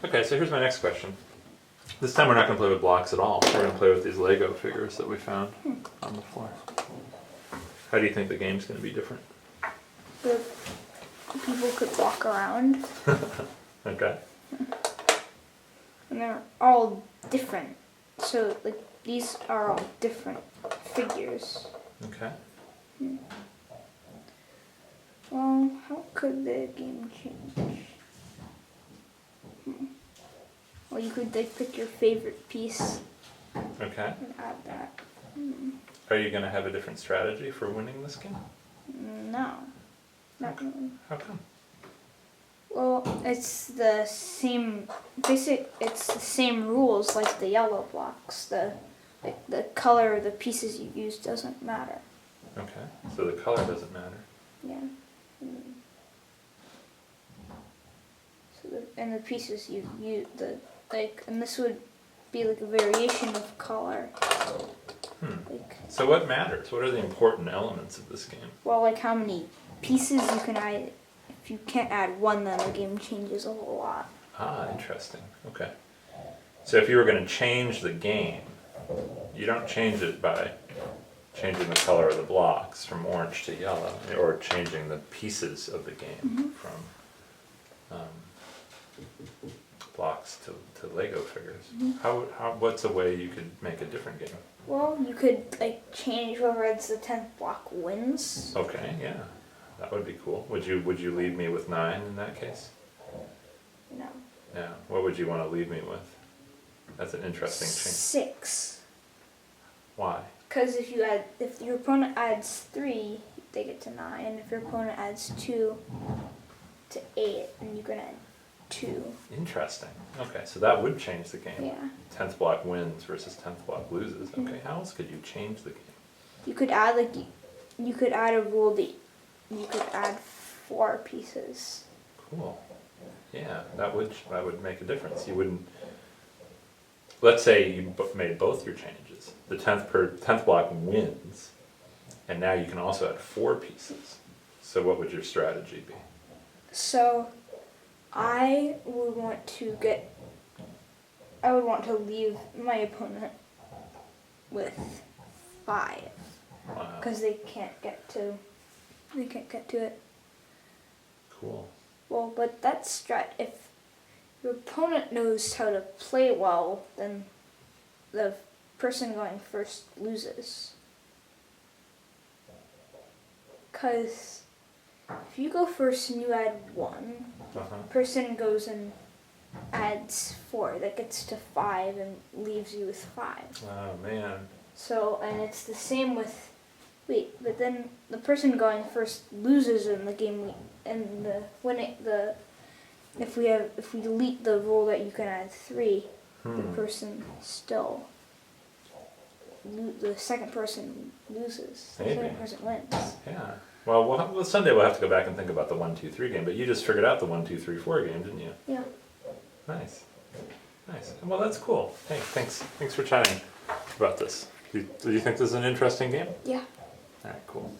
Okay, so here's my next question. This time we're not going to play with blocks at all. We're going to play with these Lego figures that we found on the floor. How do you think the game's going to be different? The people could walk around. Okay. And they're all different. So, like, these are all different figures. Okay. Well, how could the game change? Well, you could, like, pick your favorite piece Okay. and add that. Are you going to have a different strategy for winning this game? No. Not really. How come? Well, it's the same, it's the same rules like the yellow blocks. The color of the pieces you use doesn't matter. Okay. So the color doesn't matter. Yeah. So and the pieces you use, and this would be like a variation of color. Like, So what matters? What are the important elements of this game? well, like how many pieces you can add. If you can't add one, then the game changes a whole lot. Ah, interesting. Okay. So if you were going to change the game, you don't change it by changing the color of the blocks from orange to yellow, or changing the pieces of the game from blocks to Lego figures. What's a way you could make a different game? Well, you could like change whoever adds the 10th block wins. Okay, yeah. That would be cool. Would you leave me with 9 in that case? No. Yeah. What would you want to leave me with? That's an interesting change. 6. Why? Because if your opponent adds 3, they get to 9. If your opponent adds 2 to 8, then you can add 2. Interesting. Okay, so that would change the game. Yeah. 10th block wins versus 10th block loses. Okay, how else could you change the game? You could add you could add a rule that you could add 4 pieces. Cool. Yeah, that would make a difference. You wouldn't. Let's say you made both your changes. The 10th block wins, and now you can also add 4 pieces. So what would your strategy be? So, I would want to leave my opponent with 5 Wow. because they can't get to it. Cool. Well, but that's if your opponent knows how to play well, then the person going first loses. Because if you go first and you add 1, person goes and adds 4. That gets to 5 and leaves you with 5. Oh man. So, and it's the same with. Wait, but then the person going first loses in the game. If we delete the rule that you can add 3, the person still. The second person loses. The second person wins. Yeah. Well, Sunday we'll have to go back and think about the 1, 2, 3 game. But you just figured out the 1, 2, 3, 4 game, didn't you? Yeah. Nice. Well, that's cool. Hey, thanks for chatting about this. Do you think this is an interesting game? Yeah. All right, cool.